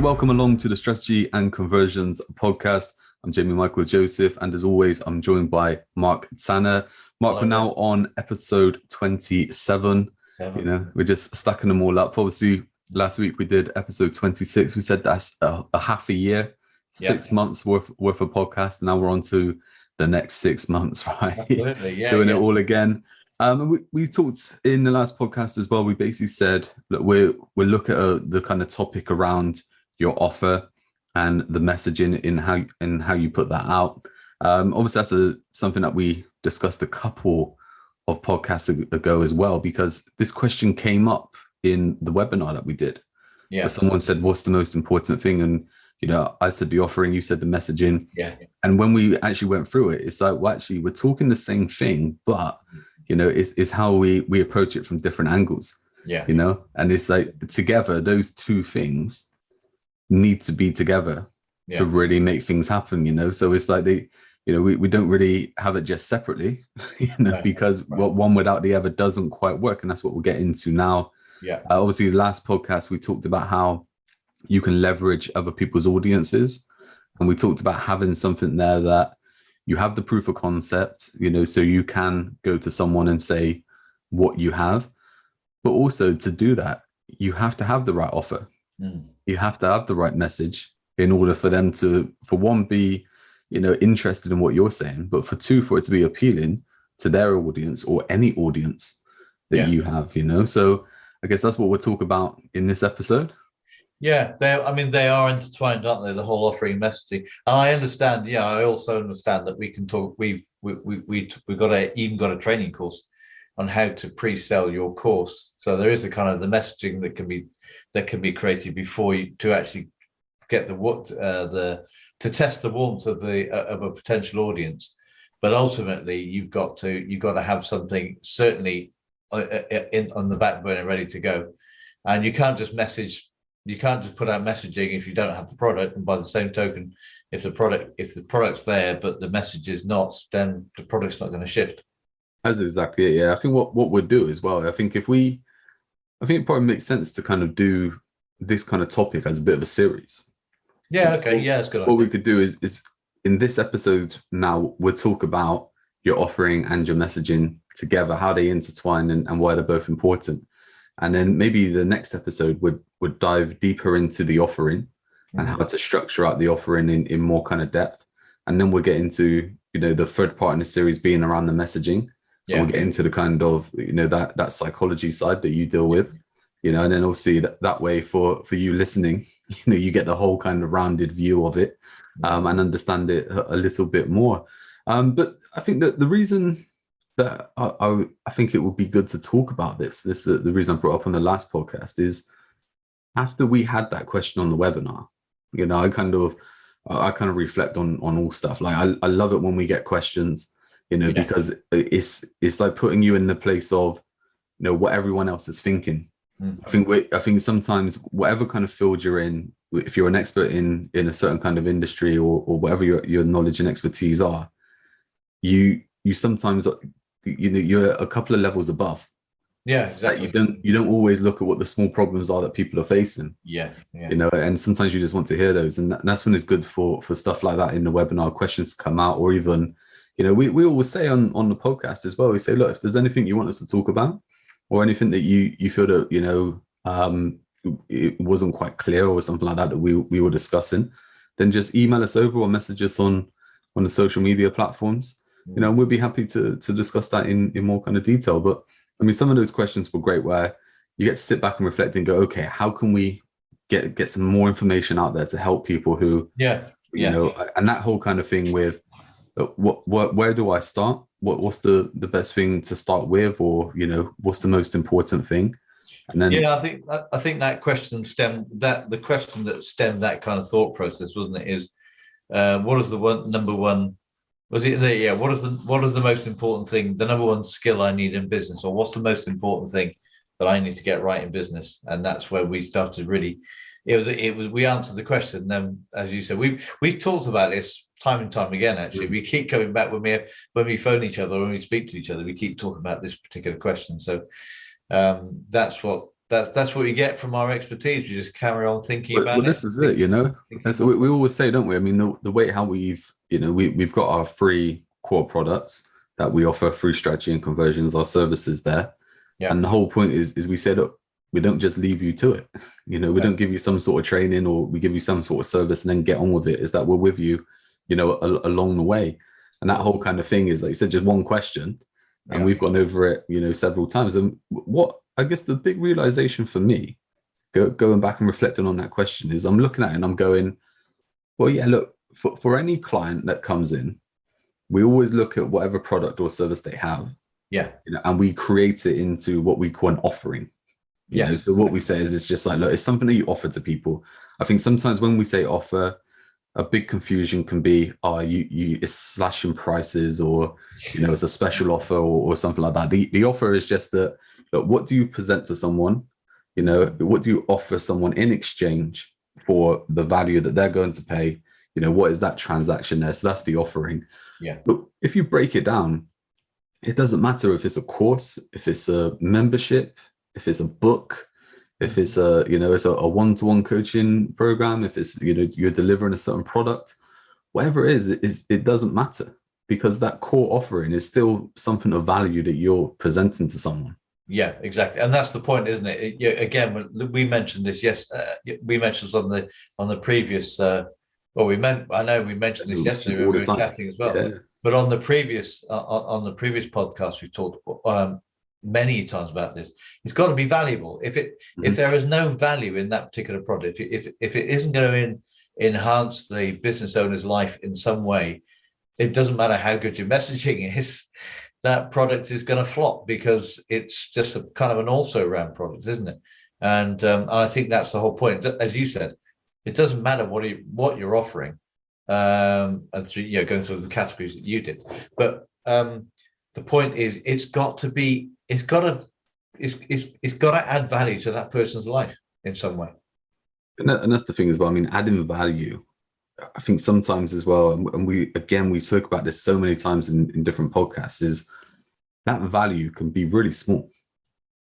welcome along to the Strategy and Conversions podcast. I'm Jamie Michael Joseph, and as always, I'm joined by Mark Tanner. Mark, we're now on episode 27. We're just stacking them all up. Obviously, last week we did episode 26. We said that's a half a year, 6 months worth of podcast. And now we're on to the next 6 months, right? Absolutely, Doing it all again. We talked in the last podcast as well. We basically said that we'll look at the kind of topic around your offer and the messaging in how you put that out. Obviously, that's something that we discussed a couple of podcasts ago as well, because this question came up in the webinar that we did. Yeah. Someone said, "What's the most important thing?" And I said the offering, you said the messaging. Yeah. And when we actually went through it, it's like, well, actually, we're talking the same thing, but it's how we approach it from different angles. Yeah. And it's like together, those two things need to be together to really make things happen. So it's like we don't really have it just separately, because one without the other doesn't quite work. And that's what we'll get into now. Yeah. Obviously, the last podcast, we talked about how you can leverage other people's audiences. And we talked about having something there that you have the proof of concept, so you can go to someone and say what you have. But also to do that, you have to have the right offer. You have to have the right message in order for them to, for one, be, interested in what you're saying, but for two, for it to be appealing to their audience or any audience that you have, So I guess that's what we'll talk about in this episode. Yeah, they are intertwined, aren't they? The whole offering messaging. And I understand. Yeah, I also understand that we can talk. We've got a training course on how to pre-sell your course. So there is a kind of the messaging that can be created before you to actually get to test the warmth of a potential audience. But ultimately, you've got to have something certainly on the back burner ready to go, and you can't just message. You can't just put out messaging if you don't have the product. And by the same token, if the product's there but the message is not, then the product's not going to shift. That's exactly it. Yeah, I think what we'll do as well. I think it probably makes sense to kind of do this kind of topic as a bit of a series. Yeah. So okay. Yeah, it's good. What we could do is in this episode now we'll talk about your offering and your messaging together, how they intertwine and why they're both important. And then maybe the next episode would dive deeper into the offering and how to structure out the offering in more kind of depth. And then we'll get into, the third part in the series being around the messaging. Yeah. And we'll get into the kind of, that psychology side that you deal with, and then obviously that way for you listening, you get the whole kind of rounded view of it and understand it a little bit more. But I think that the reason that I think it would be good to talk about the reason I brought up on the last podcast is after we had that question on the webinar, I kind of reflect on all stuff. Like I love it when we get questions, because it's like putting you in the place of, what everyone else is thinking. I think sometimes whatever kind of field you're in, if you're an expert in a certain kind of industry or whatever your knowledge and expertise are, you sometimes you're a couple of levels above. Yeah, exactly. Like you don't always look at what the small problems are that people are facing. Yeah. And sometimes you just want to hear those, and that's when it's good for stuff like that in the webinar, questions to come out, or even, we always say on the podcast as well. We say, look, if there's anything you want us to talk about, or anything that you feel that it wasn't quite clear or something like that we were discussing, then just email us over or message us on the social media platforms. We'll be happy to discuss that in more kind of detail. But I mean, some of those questions were great where you get to sit back and reflect and go, okay, how can we get some more information out there to help people who, and that whole kind of thing with where do I start? What's the best thing to start with, or, what's the most important thing? And then, I think that question the question that stemmed that kind of thought process, wasn't it? Is what is the number one? Was it the what is the most important thing? The number one skill I need in business, or what's the most important thing that I need to get right in business? And that's where we started really. It was we answered the question. Then, as you said, we've talked about this time and time again. Actually, we keep coming back when we phone each other, when we speak to each other. We keep talking about this particular question. So that's what that's what you get from our expertise. You just carry on thinking Well, about it. this is it, you know. That's we always say, don't we? I mean, the way how we've, you know, we've got our free core products that we offer through strategy and conversions, our services there. Yeah. And the whole point is we said, look, we don't just leave you to it. You know, we No. don't give you some sort of training or we give you some sort of service and then get on with it. Is that we're with you, you know, along the way. And that whole kind of thing is, like you said, just one question. And Yeah. we've gone over it, you know, several times. And what I guess the big realization for me, going back and reflecting on that question, is I'm looking at it and I'm going, well, yeah, look, for any client that comes in, we always look at whatever product or service they have, Yeah. you know, and we create it into what we call an offering. You know, Yes. so what we say is it's just like, look, it's something that you offer to people. I think sometimes when we say offer, a big confusion can be, oh, you it's slashing prices, or you know, it's a special offer, or something like that. The offer is just that, look, what do you present to someone? You know, what do you offer someone in exchange for the value that they're going to pay? You know, what is that transaction there? So that's the offering. Yeah. But if you break it down, it doesn't matter if it's a course, if it's a membership, if it's a book, if it's a, you know, it's a one-to-one coaching program, if it's, you know, you're delivering a certain product, whatever it is, it doesn't matter, because that core offering is still something of value that you're presenting to someone. Yeah, exactly, and that's the point, isn't it? Yeah, again, we mentioned this. Yes, we mentioned this on the previous. Well, I know we mentioned this yesterday when All we the were time. chatting as well. Yeah. But on the previous podcast, we've talked many times about this. It's got to be valuable. If there is no value in that particular product, if it isn't going to enhance the business owner's life in some way, it doesn't matter how good your messaging is. That product is going to flop because it's just a kind of an also-ran product, isn't it? And I think that's the whole point. As you said, it doesn't matter what you're offering, and through, you know, going through the categories that you did. But the point is, it's got to add value to that person's life in some way. And that's the thing as well. I mean, adding value, I think sometimes as well, and we talk about this so many times in different podcasts, is that value can be really small.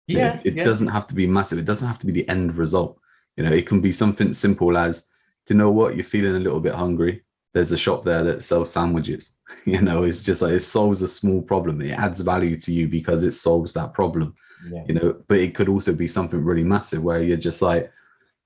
Yeah, it doesn't have to be massive. It doesn't have to be the end result. You know, it can be something simple as, do you know what, you're feeling a little bit hungry, there's a shop there that sells sandwiches. You know, it's just like, it solves a small problem. It adds value to you because it solves that problem. Yeah. You know, but it could also be something really massive where you're just like,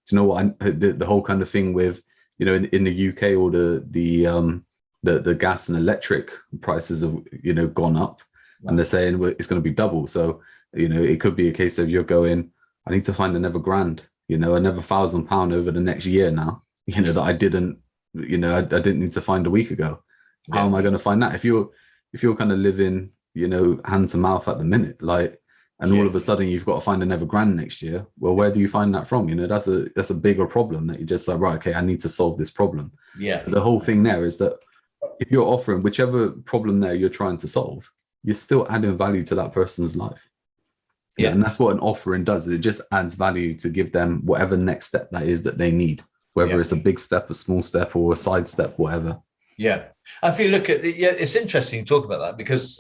do you know what, the whole kind of thing with, you know, in the UK, or the gas and electric prices have, you know, gone up, and they're saying, well, it's going to be double. So, you know, it could be a case of you're going, I need to find another grand, you know, another £1,000 over the next year now, you know, that I didn't, you know, I didn't need to find a week ago. How am I going to find that? If you're kind of living, you know, hand to mouth at the minute, like, and all of a sudden you've got to find another grand next year. Well, where do you find that from? You know, that's a bigger problem that you just like, right, okay, I need to solve this problem. Yeah. But the whole thing there is that if you're offering whichever problem there you're trying to solve, you're still adding value to that person's life. Yeah. And that's what an offering does. It just adds value to give them whatever next step that is that they need, whether it's a big step, a small step, or a side step, whatever. Yeah. If you look at it's interesting to talk about that, because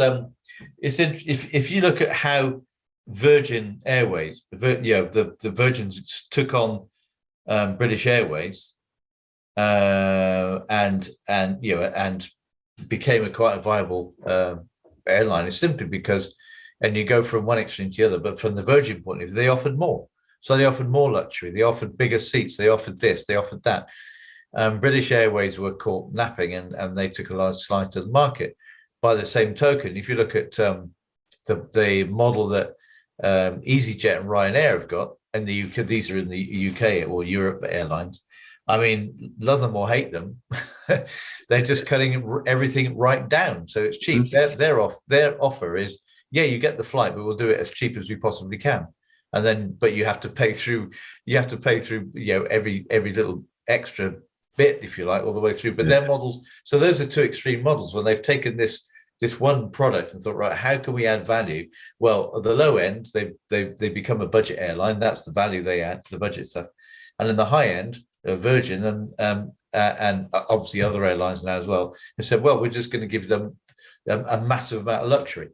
if you look at how Virgin Airways, the Virgins took on British Airways, and became quite a viable airline, is simply because, and you go from one extreme to the other, but from the Virgin point of view, they offered more. So they offered more luxury, they offered bigger seats, they offered this, they offered that. British Airways were caught napping, and they took a large slice of the market. By the same token, if you look at the model that EasyJet and Ryanair have got in the UK, these are in the UK or Europe airlines. I mean, love them or hate them, they're just cutting everything right down, so it's cheap. Their offer is, yeah, you get the flight, but we'll do it as cheap as we possibly can. And then, but you have to pay through, you know, every little extra bit, if you like, all the way through. But their models, so those are two extreme models when they've taken this one product and thought, right, how can we add value? Well, at the low end, they become a budget airline. That's the value they add to the budget stuff. And in the high end, Virgin and obviously other airlines now as well, have said, well, we're just going to give them a massive amount of luxury.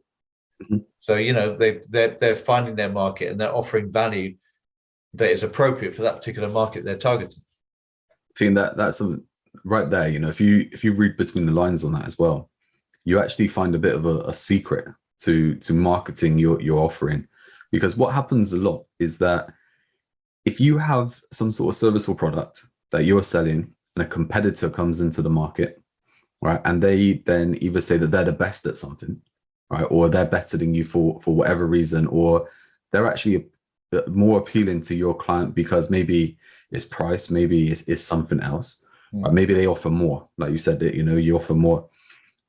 So, you know, they're finding their market and they're offering value that is appropriate for that particular market they're targeting. I think that's right there. If you read between the lines on that as well, you actually find a bit of a secret to marketing your offering, because what happens a lot is that if you have some sort of service or product that you're selling and a competitor comes into the market, right, and they then either say that they're the best at something, right, or they're better than you for whatever reason, or they're actually more appealing to your client because maybe it's price, maybe it's something else, right? Maybe they offer more, like you said, that you offer more.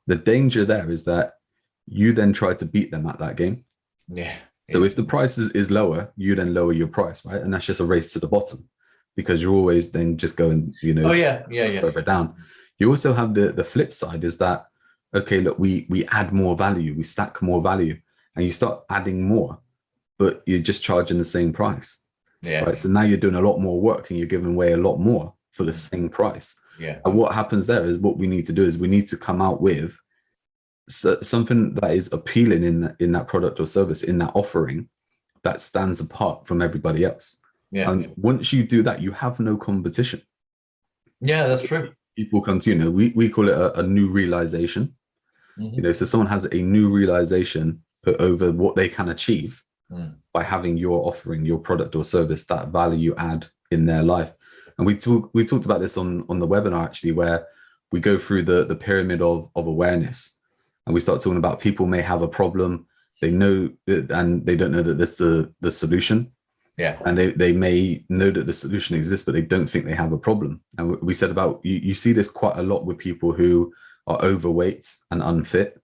The danger there is that you then try to beat them at that game. Yeah. So if the price is lower, you then lower your price, right? And that's just a race to the bottom, because you're always then just going, Oh yeah, further down. You also have the flip side is that, okay, look, we add more value, we stack more value, and you start adding more, but you're just charging the same price. Yeah. Right. So now you're doing a lot more work and you're giving away a lot more for the same price. Yeah. And what happens there is what we need to do is we need to come out with something that is appealing in that product or service, in that offering, that stands apart from everybody else. Yeah. And once you do that, you have no competition. Yeah, that's true. People come to, we call it a new realization. So someone has a new realization over what they can achieve by having your offering, your product or service, that value add in their life. And we talked about this on the webinar, actually, where we go through the pyramid of awareness, and we start talking about people may have a problem, they know and they don't know that this is the solution. Yeah. And they may know that the solution exists, but they don't think they have a problem. And we said about you see this quite a lot with people who are overweight and unfit,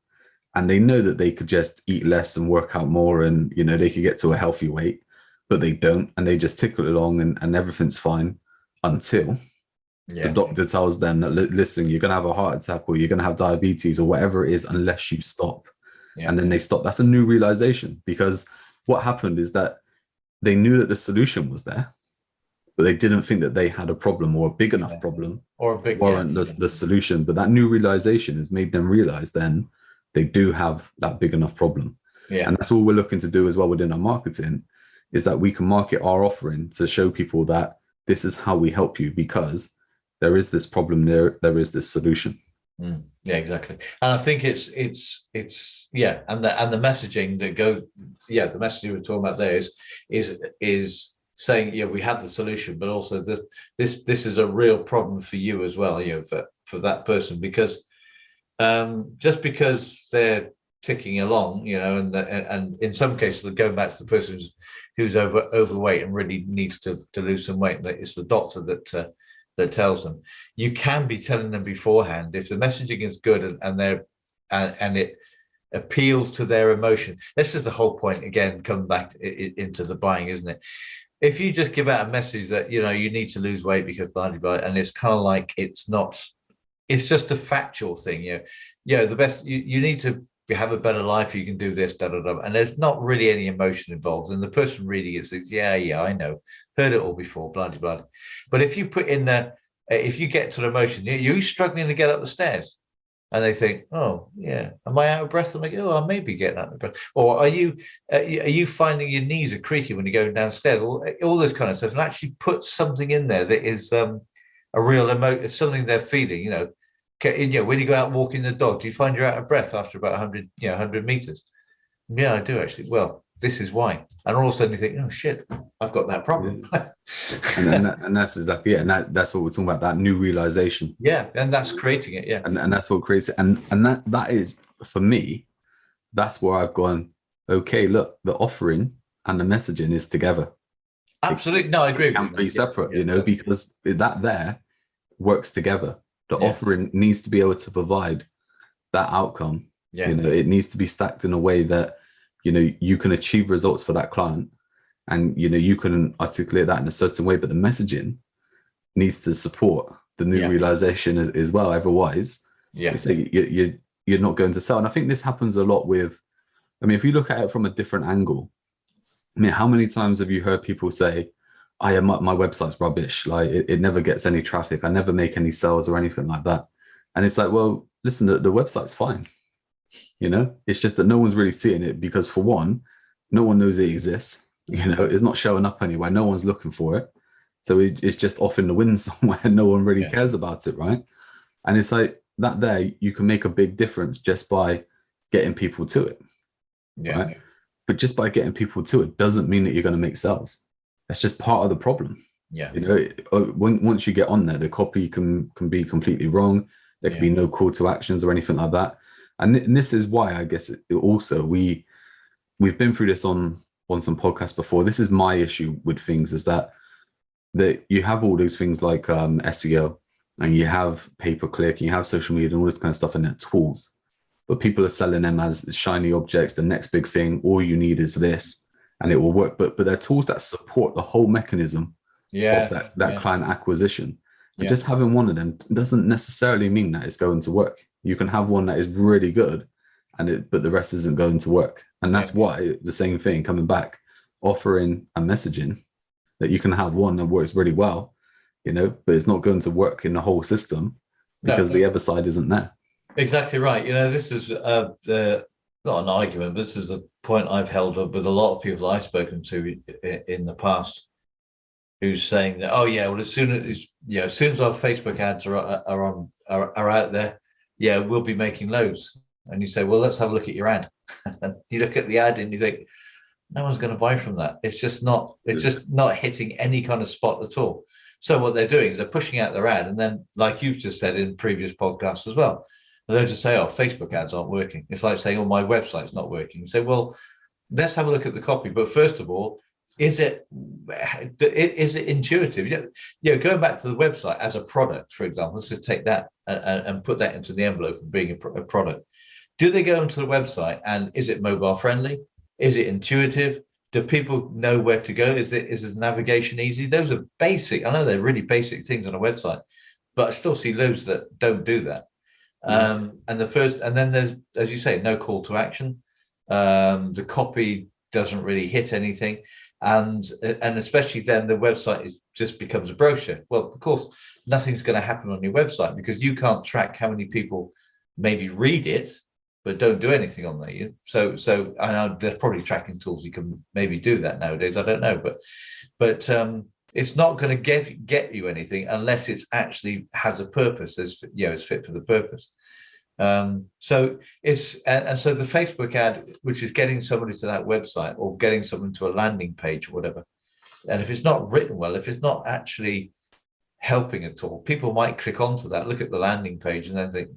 and they know that they could just eat less and work out more, and they could get to a healthy weight, but they don't, and they just tickle along and everything's fine until the doctor tells them that, listen, you're going to have a heart attack or you're going to have diabetes or whatever it is unless you stop. And then they stop. That's a new realization, because what happened is that they knew that the solution was there, but they didn't think that they had a problem or a big enough problem or a big warrant the solution. But that new realization has made them realize then they do have that big enough problem. And that's all we're looking to do as well within our marketing, is that we can market our offering to show people that this is how we help you, because there is this problem, there is this solution. Yeah, exactly. And I think it's and the messaging that the messaging we're talking about there is saying, we have the solution, but also this is a real problem for you as well, for that person, because just because they're ticking along, and in some cases, going back to the person who's overweight and really needs to lose some weight, that it's the doctor that tells them. You can be telling them beforehand if the messaging is good and it appeals to their emotion. This is the whole point, again, coming back into the buying, isn't it? If you just give out a message that you need to lose weight because blah blah blah, and it's kind of like it's just a factual thing. The best you need to have a better life, you can do this, da da da, and there's not really any emotion involved, and the person reading it thinks, yeah, I know, heard it all before, blah blah blah. But if you put in if you get to the emotion, you're struggling to get up the stairs, and they think, oh yeah, am I out of breath? I'm like, oh, I may be getting out of breath. Or are you finding your knees are creaky when you're going downstairs? All this kind of stuff, and actually put something in there that is a real emotion, something they're feeling. When you go out walking the dog, do you find you're out of breath after about 100 meters? Yeah, I do actually. Well, this is why. And all of a sudden you think, oh shit, I've got that problem. and that's exactly it. And that's what we're talking about, that new realization. Yeah, and that's creating it. Yeah. And that's what creates it. And that is, for me, that's where I've gone, okay, look, the offering and the messaging is together. Absolutely. No, I agree. It can't be separate, because that there works together. The offering needs to be able to provide that outcome. It needs to be stacked in a way that you can achieve results for that client, and you can articulate that in a certain way, but the messaging needs to support the new realization as well. Otherwise, you're not going to sell. And I think this happens a lot with, if you look at it from a different angle, how many times have you heard people say, my website's rubbish, like it never gets any traffic, I never make any sales or anything like that? And it's like, well, listen, the website's fine. It's just that no one's really seeing it, because for one, no one knows it exists. It's not showing up anywhere. No one's looking for it. So it's just off in the wind somewhere. No one really Yeah. cares about it, right? And it's like that there, you can make a big difference just by getting people to it, Yeah. right? But just by getting people to it doesn't mean that you're going to make sales. That's just part of the problem. Yeah. Once you get on there, the copy can be completely wrong. There can be no call to actions or anything like that. And this is why I guess we've been through this on some podcasts before. This is my issue with things, is that you have all those things like SEO, and you have pay-per-click, and you have social media and all this kind of stuff, and they're tools. But people are selling them as shiny objects, the next big thing. All you need is this, and it will work. But they're tools that support the whole mechanism of that client acquisition. And just having one of them doesn't necessarily mean that it's going to work. You can have one that is really good, but the rest isn't going to work. And that's why the same thing coming back, offering a messaging, that you can have one that works really well, but it's not going to work in the whole system because the other side isn't there. Exactly right. This is not an argument, but this is a point I've held up with a lot of people I've spoken to in the past, who's saying that, as soon as our Facebook ads are out there, we'll be making loads. And you say, well, let's have a look at your ad. And you look at the ad and you think, no one's going to buy from that. It's just not hitting any kind of spot at all. So what they're doing is they're pushing out their ad, and then, like you've just said in previous podcasts as well, they'll just say, oh, Facebook ads aren't working. It's like saying, oh, my website's not working. You say, well, let's have a look at the copy. But first of all, is it intuitive? Going back to the website as a product, for example, let's just take that and put that into the envelope of being a product. Do they go onto the website, and is it mobile friendly? Is it intuitive? Do people know where to go? Is this navigation easy? Those are basic. I know they're really basic things on a website, but I still see loads that don't do that. And then there's, as you say, no call to action. The copy doesn't really hit anything, and especially then the website just becomes a brochure. Well, of course, nothing's going to happen on your website because you can't track how many people maybe read it but don't do anything on there. So I know there's probably tracking tools you can maybe do that nowadays. I don't know, but it's not going to get you anything unless it actually has a purpose. It's fit for the purpose. So the Facebook ad, which is getting somebody to that website or getting someone to a landing page or whatever, and if it's not written well, if it's not actually helping at all, people might click onto that, look at the landing page, and then think,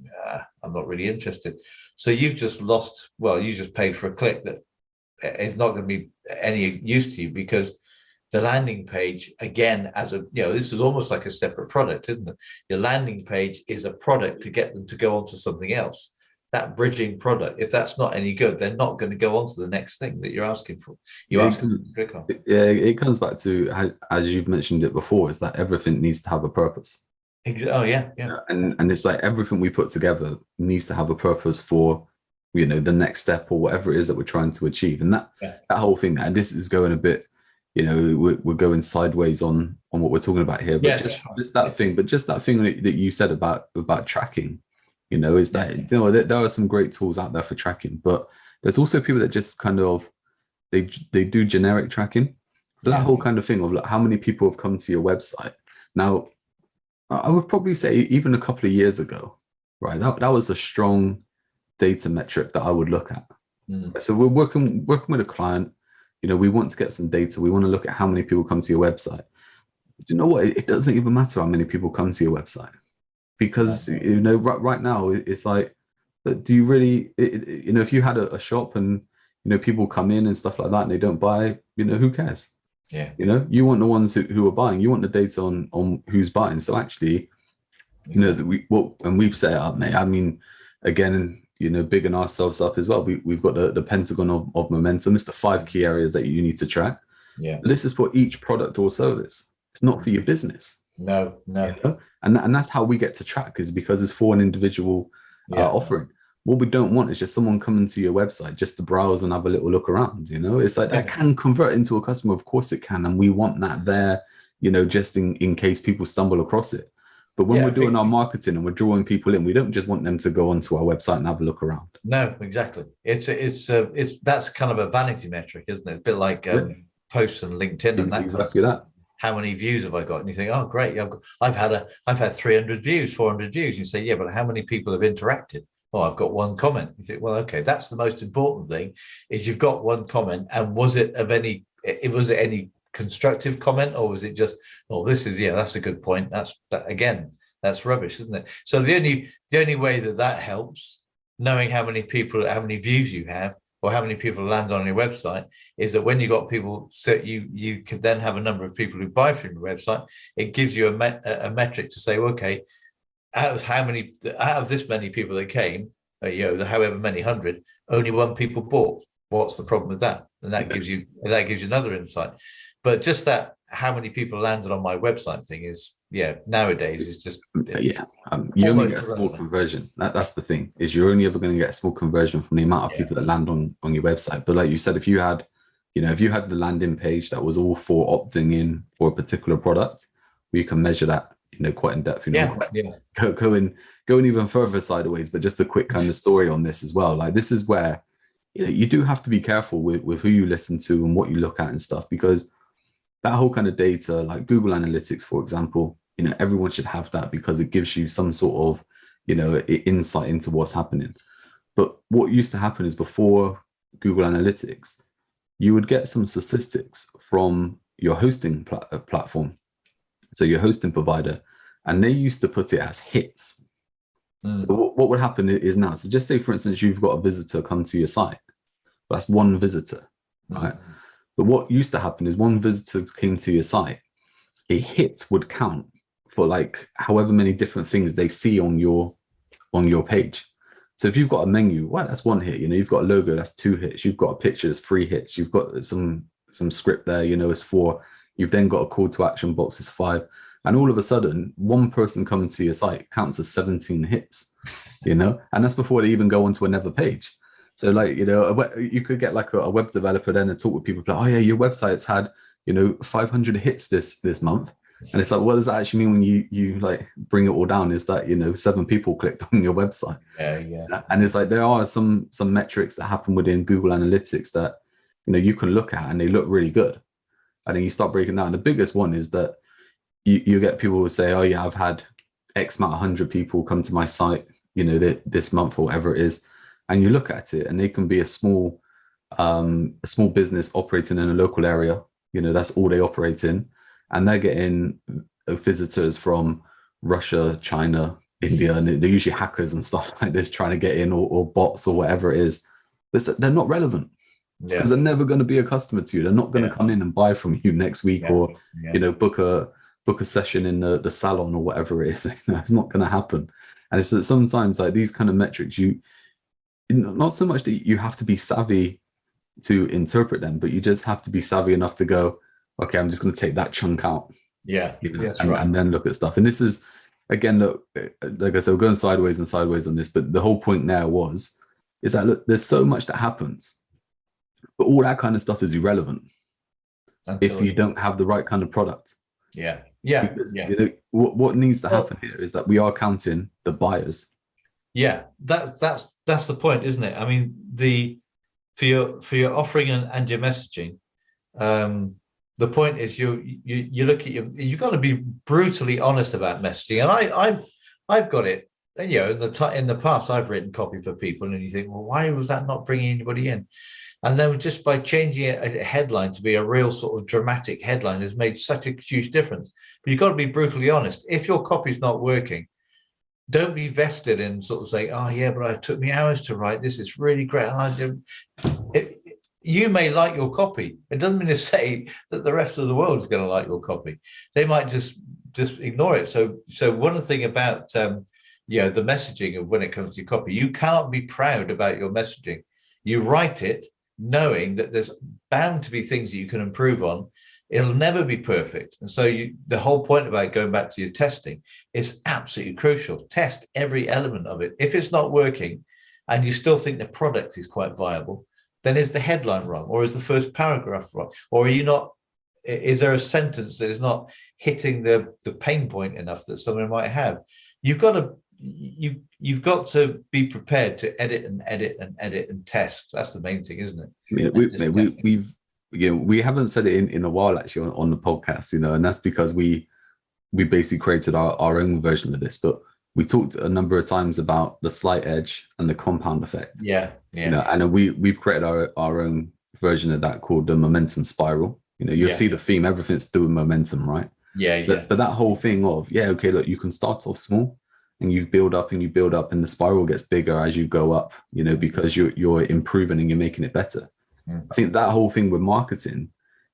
I'm not really interested. So you've just you just paid for a click that is not going to be any use to you, because the landing page, again, this is almost like a separate product, isn't it? Your landing page is a product to get them to go on to something else. That bridging product, if that's not any good, they're not going to go on to the next thing that you're asking for. Click on. Yeah, it comes back to, as you've mentioned it before, is that everything needs to have a purpose. Oh, yeah. And it's like everything we put together needs to have a purpose for, the next step or whatever it is that we're trying to achieve. And that whole thing, and this is going a bit, we're going sideways on what we're talking about here. But just that thing that you said about tracking, is that there are some great tools out there for tracking, but there's also people that just kind of they do generic tracking. So that whole kind of thing of like, how many people have come to your website now. I would probably say even a couple of years ago, right? That was a strong data metric that I would look at. So we're working with a client. We want to get some data. We want to look at how many people come to your website. But you know what? It doesn't even matter how many people come to your website, because right now it's like, do you really? If you had a shop and people come in and stuff like that and they don't buy, who cares? Yeah. You want the ones who are buying. You want the data on who's buying. So actually, and we've set it up, mate. I mean, again, bigging ourselves up as well. We've got the Pentagon of momentum. It's the 5 key areas that you need to track. Yeah. This is for each product or service. It's not for your business. No. And that's how we get to track, is because it's for an individual offering. What we don't want is just someone coming to your website just to browse and have a little look around. It's like that can convert into a customer. Of course it can. And we want that there, just in case people stumble across it. But when we're doing our marketing and we're drawing people in, we don't just want them to go onto our website and have a look around. No, exactly. It's that's kind of a vanity metric, isn't it? A bit like posts on LinkedIn and that kind of Exactly that. how many views have I got? And you think, oh, great, I've had 300 views, 400 views. You say, yeah, but how many people have interacted? Oh, I've got one comment. You think, well, okay, that's the most important thing, is you've got one comment, and was it any constructive comment, or was it just, oh, that's a good point. That's rubbish, isn't it? So the only way that helps, knowing how many views you have, or how many people land on your website, is that when you got people, so you can then have a number of people who buy from your website. It gives you a metric to say, okay, out of this many people that came, however many hundred, only one people bought. What's the problem with that? And that gives you another insight. But just that, how many people landed on my website thing is, nowadays is just you only get a small conversion. That's the thing, is you're only ever going to get a small conversion from the amount of people that land on your website. But like you said, if you had the landing page that was all for opting in for a particular product, you can measure that quite in depth. Going even further sideways, but just a quick kind of story on this as well. Like, this is where you do have to be careful with who you listen to and what you look at and stuff, because that whole kind of data, like Google Analytics, for example, everyone should have that, because it gives you some sort of, insight into what's happening. But what used to happen is, before Google Analytics, you would get some statistics from your hosting platform, so your hosting provider, and they used to put it as hits. So what would happen is now, so just say, for instance, you've got a visitor come to your site. That's one visitor, right? But what used to happen is, one visitor came to your site, a hit would count for like however many different things they see on your page. So if you've got a menu, well, that's one hit. You've got a logo, that's 2 hits. You've got a picture, that's 3 hits. You've got some script there, it's 4. You've then got a call to action box, is 5. And all of a sudden, one person coming to your site counts as 17 hits, and that's before they even go onto another page. So like, you could get like a web developer then and talk with people like, oh yeah, your website's had, 500 hits this month. And it's like, what does that actually mean when you like bring it all down? Is that, 7 people clicked on your website? Yeah. And it's like, there are some metrics that happen within Google Analytics that, you can look at, and they look really good. And then you start breaking down. The biggest one is that you get people who say, oh yeah, I've had X amount, 100 people come to my site, this month or whatever it is. And you look at it, and they can be a small business operating in a local area. That's all they operate in, and they're getting visitors from Russia, China, India, and they're usually hackers and stuff like this trying to get in, or bots or whatever it is. But they're not relevant, because they're never going to be a customer to you. They're not going to come in and buy from you next week, or book a session in the salon or whatever it is. It's not going to happen. And it's that sometimes, like, these kind of metrics, not so much that you have to be savvy to interpret them, but you just have to be savvy enough to go, okay, I'm just going to take that chunk out. And then look at stuff. And this is, again, look, like I said, we're going sideways and sideways on this, but the whole point there is that, look, there's so much that happens, but all that kind of stuff is irrelevant if you don't have the right kind of product. Because, what needs to happen here is that we are counting the buyers. That's the point, isn't it? I mean, for your offering and your messaging, the point is you look at you've got to be brutally honest about messaging. And I've got it. In the past, I've written copy for people, and you think, well, why was that not bringing anybody in? And then just by changing a headline to be a real sort of dramatic headline has made such a huge difference. But you've got to be brutally honest. If your copy's not working, don't be vested in sort of saying, oh yeah, but it took me hours to write this. It's really great. You may like your copy. It doesn't mean to say that the rest of the world is going to like your copy. They might just ignore it. So one of the thing about the messaging of when it comes to your copy, you cannot be proud about your messaging. You write it knowing that there's bound to be things that you can improve on. It'll never be perfect. And so the whole point about going back to your testing is absolutely crucial. Test every element of it. If it's not working and you still think the product is quite viable, then is the headline wrong? Or is the first paragraph wrong? Or is there a sentence that is not hitting the pain point enough that someone might have? You've got to be prepared to edit and test. That's the main thing, isn't it? I mean, we haven't said it in a while actually on the podcast, and that's because we basically created our own version of this, but we talked a number of times about the slight edge and the compound effect. Yeah, And then we've created our own version of that called the momentum spiral. You'll see the theme, everything's doing momentum, right? Yeah, But that whole thing of, okay, look, you can start off small and you build up and you build up, and the spiral gets bigger as you go up, because you're improving and you're making it better. I think that whole thing with marketing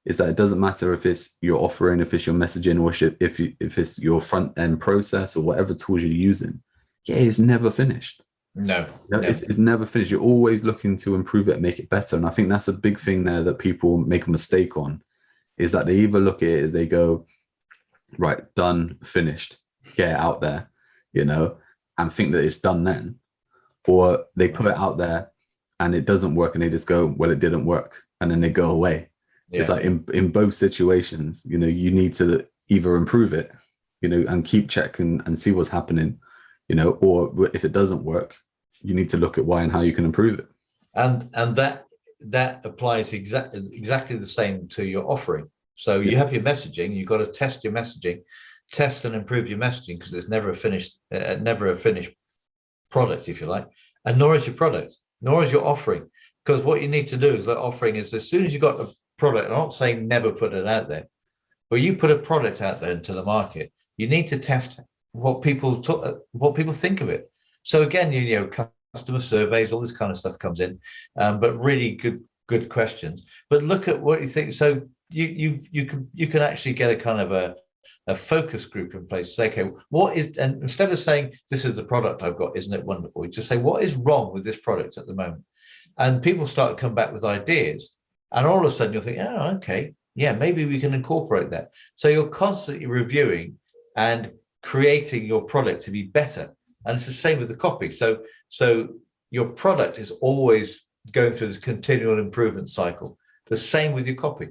is that it doesn't matter if it's your offering, if it's your messaging, or if it's your front end process or whatever tools you're using. Yeah, it's never finished. No. It's never finished. You're always looking to improve it and make it better. And I think that's a big thing there that people make a mistake on, is that they either look at it as they go, right, done, finished, get it out there, and think that it's done then. Or they put it out there and it doesn't work and they just go, well, it didn't work. And then they go away. It's like in both situations, you need to either improve it, and keep checking and see what's happening, or if it doesn't work, you need to look at why and how you can improve it. And that applies exactly the same to your offering. So you have your messaging, you've got to test your messaging, test and improve your messaging, because there's never a finished product, if you like, and nor is your product, nor is your offering. Because what you need to do is that offering is, as soon as you've got the product, I'm not saying never put it out there, but you put a product out there into the market, you need to test what people think of it. So again, customer surveys, all this kind of stuff comes in, but really good questions. But look at what you think. So you can actually get a kind of a focus group in place. Say, okay, and instead of saying this is the product I've got, isn't it wonderful? You just say, what is wrong with this product at the moment? And people start to come back with ideas. And all of a sudden you'll think, oh, okay, yeah, maybe we can incorporate that. So you're constantly reviewing and creating your product to be better. And it's the same with the copy. So your product is always going through this continual improvement cycle. The same with your copy.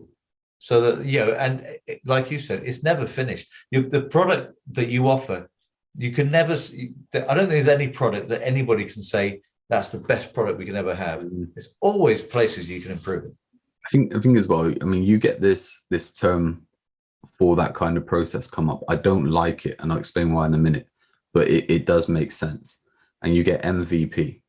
So that, and like you said, it's never finished. The product that you offer, you can never, I don't think there's any product that anybody can say that's the best product we can ever have. There's always places you can improve it. I think as well, you get this term for that kind of process come up. I don't like it, and I'll explain why in a minute, but it does make sense. And you get MVP.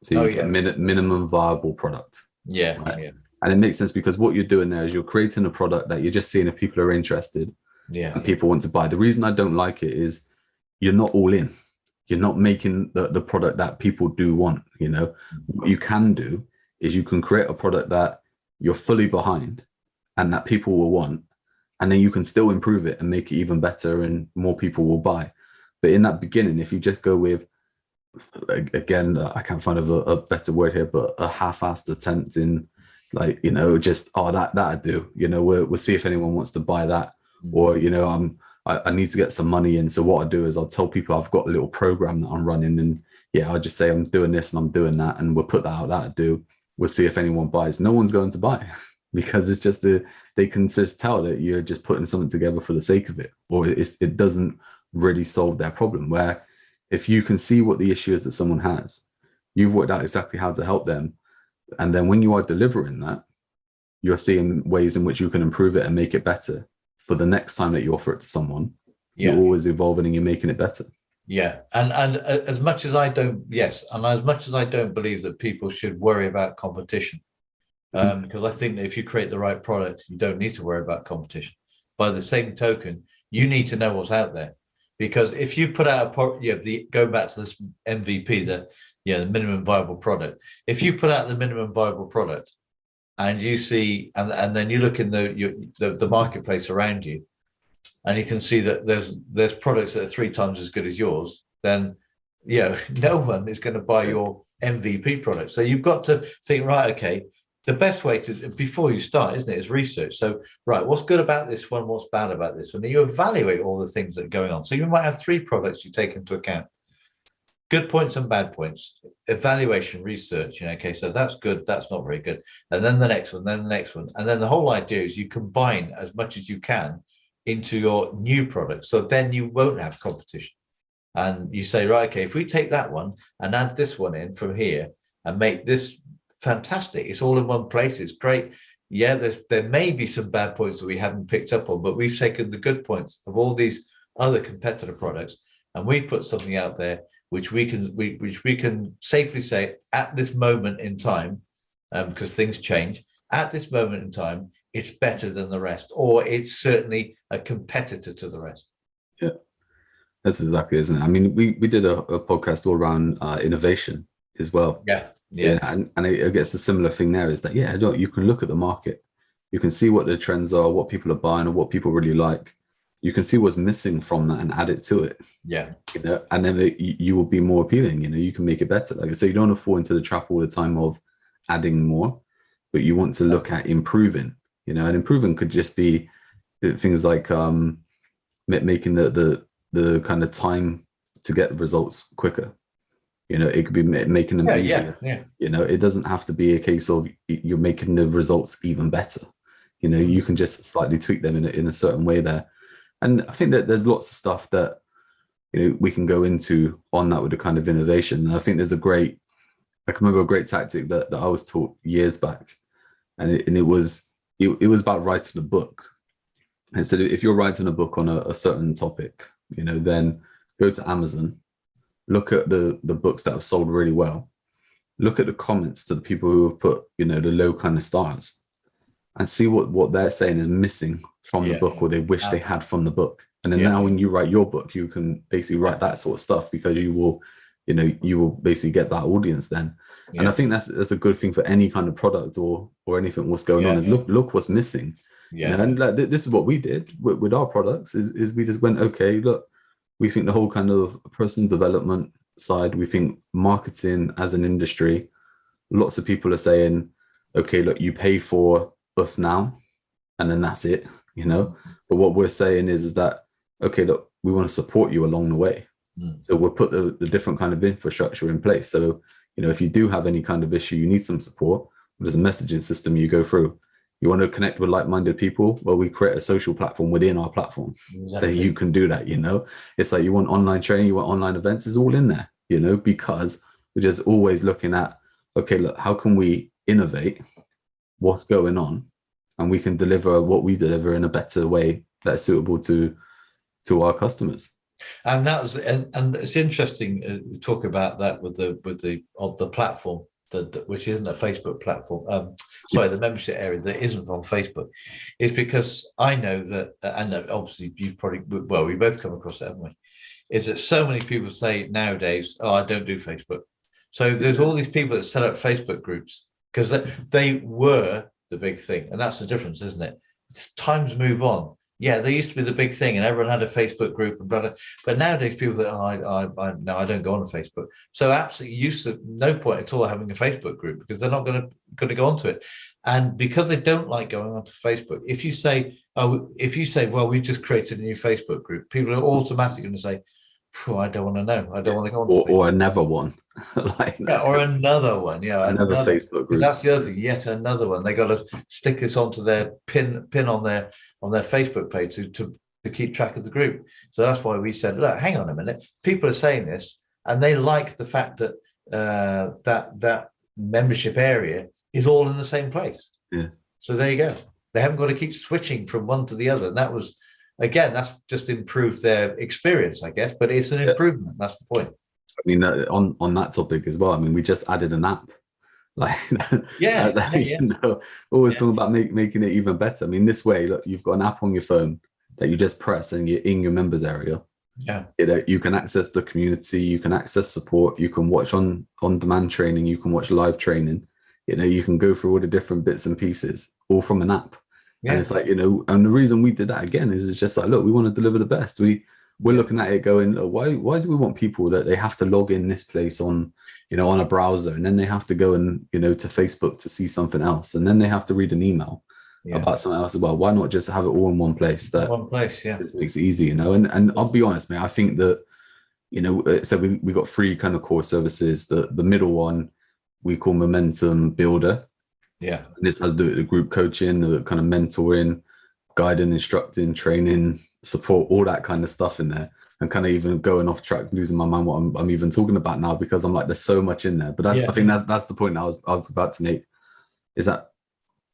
So you get minimum viable product. Yeah, right? Yeah. And it makes sense because what you're doing there is you're creating a product that you're just seeing if people are interested and people want to buy. The reason I don't like it is you're not all in. You're not making the product that people do want. What you can do is you can create a product that you're fully behind and that people will want, and then you can still improve it and make it even better and more people will buy. But in that beginning, if you just go with, again, I can't find a better word here, but a half-assed attempt in just, that'd do, we'll see if anyone wants to buy that. Or, I need to get some money in. So what I do is I'll tell people I've got a little program that I'm running, and I'll just say I'm doing this and I'm doing that, and we'll put that out, that'd do. We'll see if anyone buys. No one's going to buy because it's just they can just tell that you're just putting something together for the sake of it, or it doesn't really solve their problem. Where if you can see what the issue is that someone has, you've worked out exactly how to help them. And then when you are delivering that, you're seeing ways in which you can improve it and make it better for the next time that you offer it to someone. You're always evolving and you're making it better. Yeah, and as much as I don't believe that people should worry about competition, because I think that if you create the right product, you don't need to worry about competition. By the same token, you need to know what's out there, because if you put out going back to this MVP, the minimum viable product. If you put out the minimum viable product, and you see, and then you look in the marketplace around you, and you can see that there's products that are 3 times as good as yours, then no one is going to buy your MVP product. So you've got to think, right, okay, the best way to, before you start, isn't it, is research. So, right, what's good about this one? What's bad about this one? And you evaluate all the things that are going on. So you might have 3 products you take into account. Good points and bad points, evaluation, research, okay, so that's good, that's not very good. And then the next one, then the next one. And then the whole idea is you combine as much as you can into your new product. So then you won't have competition. And you say, right, okay, if we take that one and add this one in from here and make this fantastic, it's all in one place, it's great, yeah, there may be some bad points that we haven't picked up on, but we've taken the good points of all these other competitor products, and we've put something out there which we can safely say at this moment in time, because things change. At this moment in time, it's better than the rest, or it's certainly a competitor to the rest. Yeah, that's exactly, isn't it? I mean, we did a podcast all around innovation as well. Yeah. And I guess a similar thing there is that, yeah, you can look at the market, you can see what the trends are, what people are buying, or what people really like. You can see what's missing from that and add it to it. Yeah. You know, and then you will be more appealing. You know, you can make it better. Like I say, you don't want to fall into the trap all the time of adding more, but you want to look at improving. You know, and improving could just be things like making the kind of time to get the results quicker. You know, it could be making them easier. Yeah. You know, it doesn't have to be a case of you're making the results even better. You know, you can just slightly tweak them in a certain way there. And I think that there's lots of stuff that, you know, we can go into on that with the kind of innovation. And I think there's I can remember a great tactic that I was taught years back, and it was about writing a book. And so if you're writing a book on a certain topic, you know, then go to Amazon, look at the books that have sold really well, look at the comments to the people who have put, you know, the low kind of stars, and see what they're saying is missing from the book, or they wish they had from the book. And then now when you write your book, you can basically write that sort of stuff, because you will basically get that audience then. And I think that's a good thing for any kind of product or anything what's going on, is look what's missing. You know? And like, this is what we did with our products is we just went, okay, look, we think the whole kind of personal development side, we think marketing as an industry, lots of people are saying, okay, look, you pay for us now, and then that's it, you know. But what we're saying is that, okay, look, we want to support you along the way. So we'll put the different kind of infrastructure in place. So, you know, if you do have any kind of issue, you need some support, there's a messaging system you go through. You want to connect with like-minded people? Well, we create a social platform within our platform. Exactly. So you can do that, you know. It's like you want online training, you want online events, it's all in there, you know, because we're just always looking at, okay, look, how can we innovate what's going on, and we can deliver what we deliver in a better way that's suitable to our customers. And that was, and it's interesting to talk about that with the platform, which isn't a Facebook platform. The membership area that isn't on Facebook, is because I know that, and obviously you we both come across it, haven't we? Is that so many people say nowadays, oh, I don't do Facebook. So there's all these people that set up Facebook groups because they were the big thing, and that's the difference, isn't it? Times move on. Yeah, they used to be the big thing, and everyone had a Facebook group and blah, blah. But nowadays, people that I don't go on Facebook. So absolutely no point at all having a Facebook group, because they're not going to go onto it, and because they don't like going onto Facebook. If you say, well, we just created a new Facebook group, people are automatically going to say, I don't want to know. I don't want to go on. Or another one. Or another one. Yeah, another Facebook group. That's the other thing. Yet another one. They got to stick this onto their pin on their Facebook page to keep track of the group. So that's why we said, look, hang on a minute. People are saying this, and they like the fact that that membership area is all in the same place. Yeah. So there you go. They haven't got to keep switching from one to the other. And that was, again, that's just improved their experience, I guess. But it's an improvement. That's the point. I mean, on that topic as well, I mean, we just added an app. Like, you know, always talking about making it even better. I mean, this way, look, you've got an app on your phone that you just press and you're in your members area. Yeah. You know, you can access the community, you can access support, you can watch on demand training, you can watch live training. You know, you can go through all the different bits and pieces, all from an app. Yeah. And it's like, you know, and the reason we did that again is it's just like, look, we want to deliver the best. We're looking at it going, why do we want people that they have to log in this place on, you know, on a browser, and then they have to go and, you know, to Facebook to see something else, and then they have to read an email about something else as well. Why not just have it all in one place? One place, yeah. Just makes it easy, you know. And I'll be honest, mate, I think that, you know, so we got 3 kind of core services. The middle one we call Momentum Builder. Yeah. And this has the group coaching, the kind of mentoring, guiding, instructing, training, support, all that kind of stuff in there. And kind of even going off track, losing my mind what I'm even talking about now, because I'm like, there's so much in there. But I think that's the point I was about to make, is that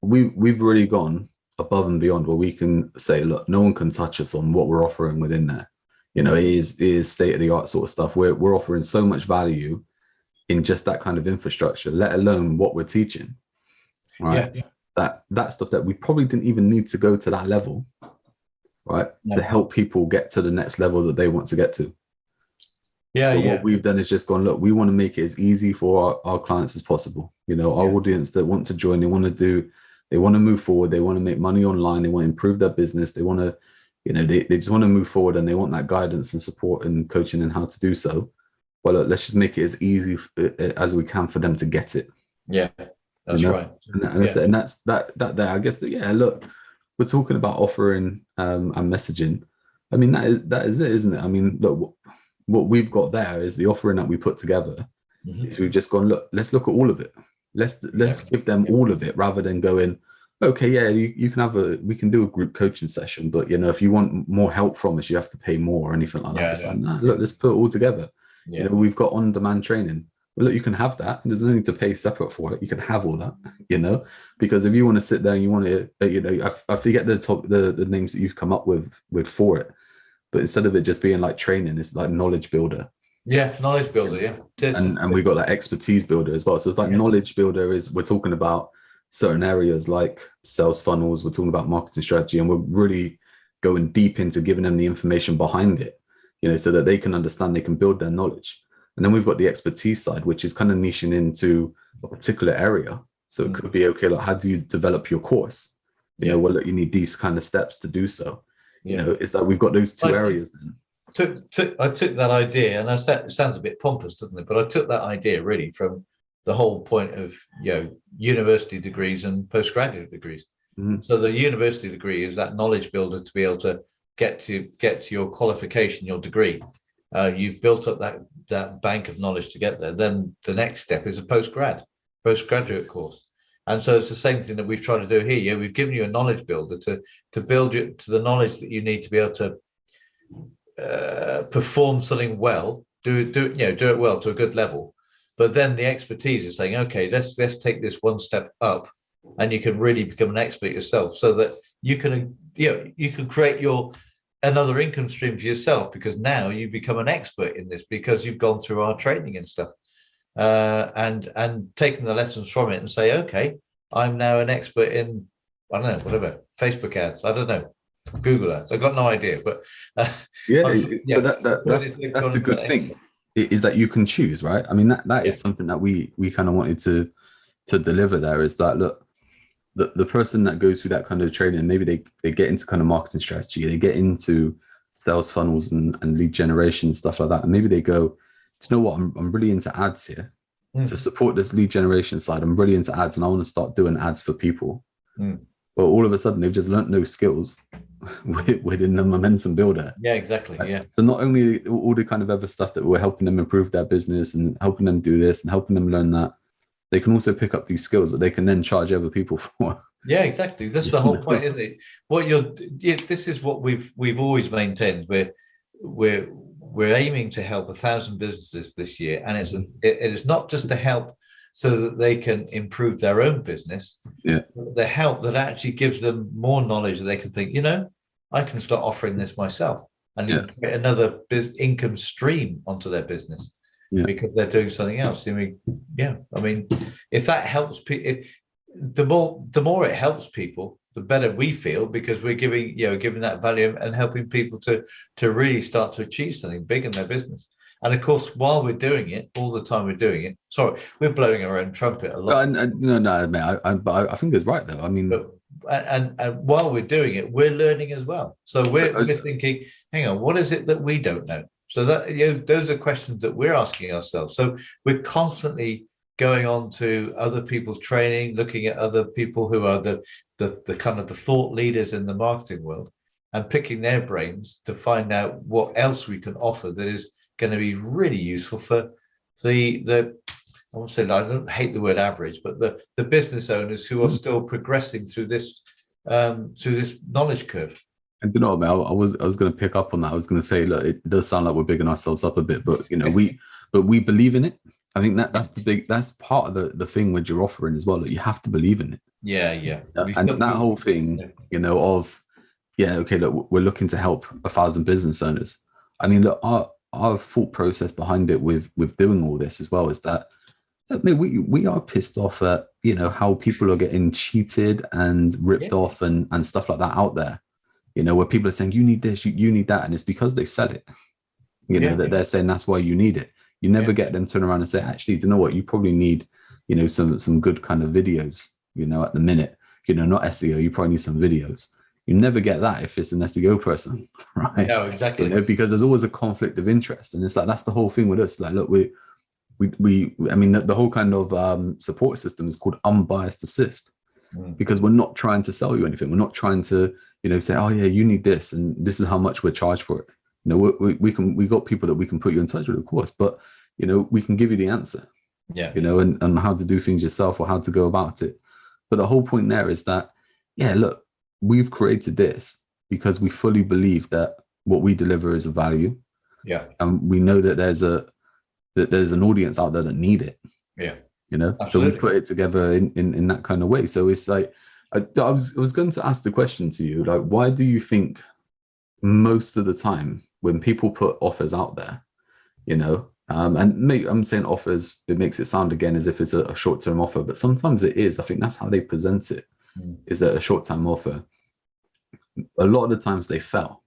we've really gone above and beyond where we can say, look, no one can touch us on what we're offering within there. You know, it is state of the art sort of stuff. We're offering so much value in just that kind of infrastructure, let alone what we're teaching. Right. Yeah. That stuff that we probably didn't even need to go to that level, right? No. To help people get to the next level that they want to get to. Yeah, But yeah. what we've done is just gone, look, we want to make it as easy for our clients as possible. You know, our audience that want to join, they want to move forward, they want to make money online, they want to improve their business, they want to, you know, they just want to move forward, and they want that guidance and support and coaching and how to do so. Well, look, let's just make it as easy as we can for them to get it. Yeah, that's right. And that's that there. I guess that, yeah, look, we're talking about offering and messaging. I mean, that is it, isn't it? I mean, look, what we've got there is the offering that we put together. Is we've just gone, look, let's look at all of it. Let's give them all of it, rather than going, okay, yeah, you can we can do a group coaching session, but you know, if you want more help from us, you have to pay more or anything like that. It's like, nah, look, let's put it all together. You know, we've got on-demand training. Well, look, you can have that. There's no need to pay separate for it. You can have all that, you know, because if you want to sit there and you want to, you know, I forget the names that you've come up with for it, but instead of it just being like training, it's like knowledge builder. Yeah, knowledge builder. Yeah, and we got that expertise builder as well. So it's like knowledge builder is, we're talking about certain areas like sales funnels. We're talking about marketing strategy, and we're really going deep into giving them the information behind it, you know, so that they can understand, they can build their knowledge. And then we've got the expertise side, which is kind of niching into a particular area. So it could be, okay, like, how do you develop your course? You know, well, look, you need these kind of steps to do so. You know, it's like we've got those two areas then. I took that idea, and it sounds a bit pompous, doesn't it? But I took that idea really from the whole point of, you know, university degrees and postgraduate degrees. So the university degree is that knowledge builder to be able to get to your qualification, your degree. You've built up that bank of knowledge to get there. Then the next step is a postgraduate course. And so it's the same thing that we've tried to do here. Yeah, we've given you a knowledge builder to build you to the knowledge that you need to be able to perform something well, do it well to a good level. But then the expertise is saying, okay, let's take this one step up, and you can really become an expert yourself, so that you can create another income stream to yourself, because now you become an expert in this because you've gone through our training and stuff, and taken the lessons from it and say, okay, I'm now an expert in, I don't know, whatever, Facebook ads, I don't know, Google ads, I've got no idea, but but that's the good thing, is that you can choose, right? I mean, that is something that we kind of wanted to deliver there, is that, look, the person that goes through that kind of training, maybe they get into kind of marketing strategy, they get into sales funnels and lead generation, stuff like that, and maybe they go, do you know what, I'm really into ads here. To support this lead generation side, I'm really into ads, and I want to start doing ads for people. But all of a sudden they've just learnt those skills within the momentum builder. Yeah, exactly. Right? Yeah. So not only all the kind of other stuff that we're helping them improve their business and helping them do this and helping them learn that, they can also pick up these skills that they can then charge other people for. Yeah, exactly. That's the whole point, isn't it? This is what we've always maintained. We're aiming to help 1,000 businesses this year, and it is not just to help so that they can improve their own business. But the help that actually gives them more knowledge that they can think, you know, I can start offering this myself, and get another income stream onto their business. Because they're doing something else. I mean, if that helps people, the more it helps people, the better we feel, because we're giving that value and helping people to really start to achieve something big in their business. And of course, while we're doing it, all the time we're doing it. Sorry, we're blowing our own trumpet a lot. I think it's right though. I mean, and while we're doing it, we're learning as well. So we're thinking, hang on, what is it that we don't know? So that, those are questions that we're asking ourselves. So we're constantly going on to other people's training, looking at other people who are the kind of the thought leaders in the marketing world, and picking their brains to find out what else we can offer that is going to be really useful for the I won't say, I don't hate the word average, but the business owners who are still progressing through this knowledge curve. And you know, man, I was going to pick up on that. I was going to say, look, it does sound like we're bigging ourselves up a bit, but you know, we believe in it. I think that's part of the thing with your offering as well. Like you have to believe in it. Yeah. And that whole thing, of okay, look, we're looking to help 1,000 business owners. I mean, look, our thought process behind it with doing all this as well is that I mean, we are pissed off at how people are getting cheated and ripped off and stuff like that out there. Where people are saying you need this, you need that, and it's because they sell it. That they're saying that's why you need it. You never get them turn around and say, actually, do you know what? You probably need, some good kind of videos, at the minute, not SEO. You probably need some videos. You never get that if it's an SEO person, right? No, exactly. Because there's always a conflict of interest, and it's like that's the whole thing with us. Like, look, I mean, the whole kind of support system is called unbiased assist, because we're not trying to sell you anything. We're not trying to, say, oh yeah, you need this, and this is how much we're charged for it. We got people that we can put you in touch with, of course, but we can give you the answer. And how to do things yourself or how to go about it. But the whole point there is that, look, we've created this because we fully believe that what we deliver is of value. And we know that there's an audience out there that need it. Absolutely. So we put it together in that kind of way. So it's like, I was going to ask the question to you, like, why do you think most of the time when people put offers out there, and maybe I'm saying offers, it makes it sound again as if it's a short-term offer, but sometimes it is. I think that's how they present it, is that a short-term offer. A lot of the times they fail.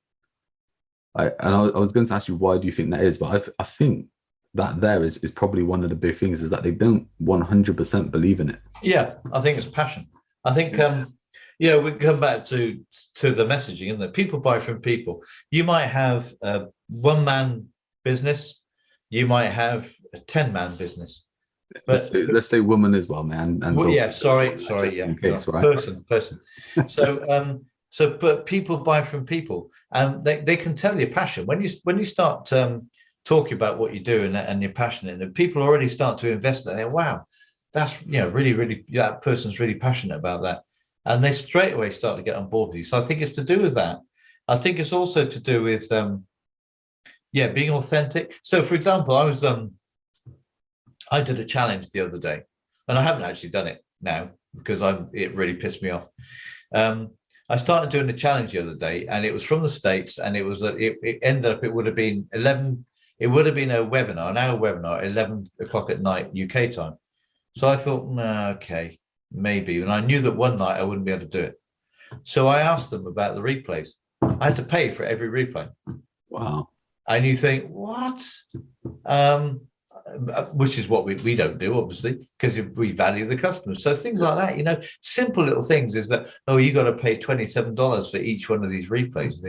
I was going to ask you, why do you think that is? But I think that there is probably one of the big things, is that they don't 100% believe in it. Yeah, I think it's passion. I think, we come back to the messaging, and that people buy from people. You might have a one-man business. You might have a 10-man business. But let's say woman as well, man. And sorry, in case, right? Person. So, but people buy from people, and they can tell your passion when you start talking about what you do and you're passionate, and people already start to invest in it. Wow, that's really that person's really passionate about that, and they straight away start to get on board with you. So I think it's to do with that. I think it's also to do with being authentic. So, for example, I did a challenge the other day, and I haven't actually done it now because it really pissed me off. I started doing a challenge the other day, and it was from the States, and it was it ended up, it would have been 11. It would have been an hour webinar at 11 o'clock at night UK time. So I thought, okay, maybe, and I knew that one night I wouldn't be able to do it. So I asked them about the replays. I had to pay for every replay. Wow. And you think, what? Which is what we don't do, obviously, because we value the customers. So things like that, simple little things is that, you got to pay $27 for each one of these replays.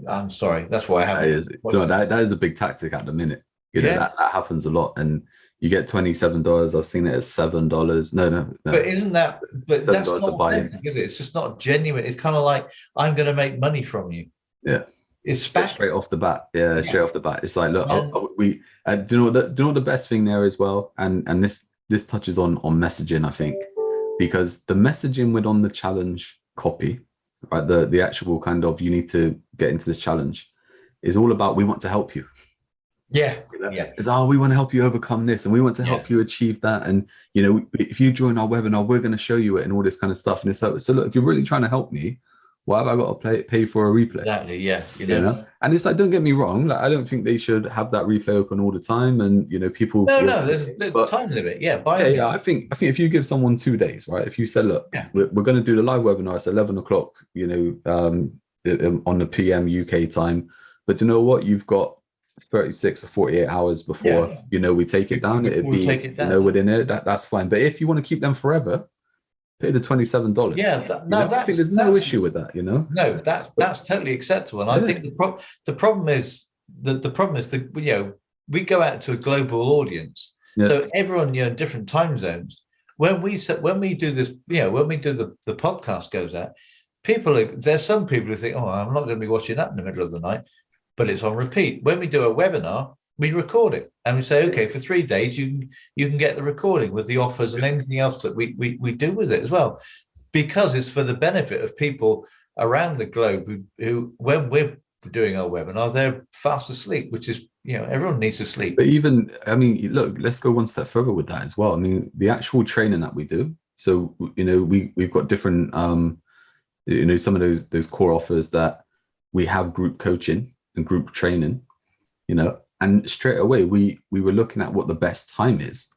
I'm sorry, that's why I haven't. That is a big tactic at the minute. That happens a lot, and you get $27. I've seen it as $7. No. But isn't that? But that's not authentic, is it? It's just not genuine. It's kind of like, I'm going to make money from you. Yeah. It's straight off the bat. Yeah, straight off the bat. It's like, look, do you know what the best thing there as well? And this touches on messaging, I think, because the messaging within the challenge copy, right? The actual kind of, you need to get into this challenge, is all about, we want to help you. Yeah. It's, we want to help you overcome this, and we want to help you achieve that. And if you join our webinar, we're going to show you it and all this kind of stuff. And it's like, so look, if you're really trying to help me, why have I got to pay for a replay? Exactly, yeah. And it's like, don't get me wrong, like, I don't think they should have that replay open all the time, and people. No, there's time limit. I think if you give someone 2 days, right? If you said, look, we're going to do the live webinar, it's 11 o'clock, on the PM UK time, but you know what? You've got 36 or 48 hours before we take it down. It'd be within it. That's fine. But if you want to keep them forever, pay the $27. I think there's no issue with that. No, that's totally acceptable. And I think the problem is that we go out to a global audience, so everyone in different time zones. When we do this, when we do the podcast goes out, there's some people who think, I'm not going to be watching that in the middle of the night, but it's on repeat. When we do a webinar, we record it and we say, okay, for 3 days, you can get the recording with the offers and anything else that we do with it as well, because it's for the benefit of people around the globe who when we're doing our webinar, they're fast asleep, which is everyone needs to sleep. But even, I mean, look, let's go one step further with that as well. I mean, the actual training that we do. So, we've got different, some of those core offers that we have group coaching and group training, and straight away we were looking at what the best time is.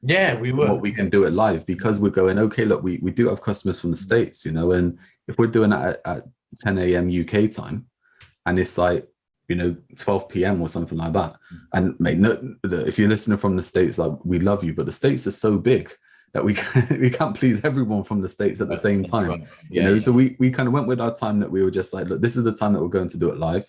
Yeah, we were. What we can do it live, because we're going, okay, look, we do have customers from the States, and if we're doing that at 10 a.m. UK time, and it's like, 12 p.m. or something like that. And mate, no, if you're listening from the States, like, we love you, but the States are so big that we can't please everyone from the States at the same time. Right. Yeah. So we kind of went with our time that we were just like, look, this is the time that we're going to do it live.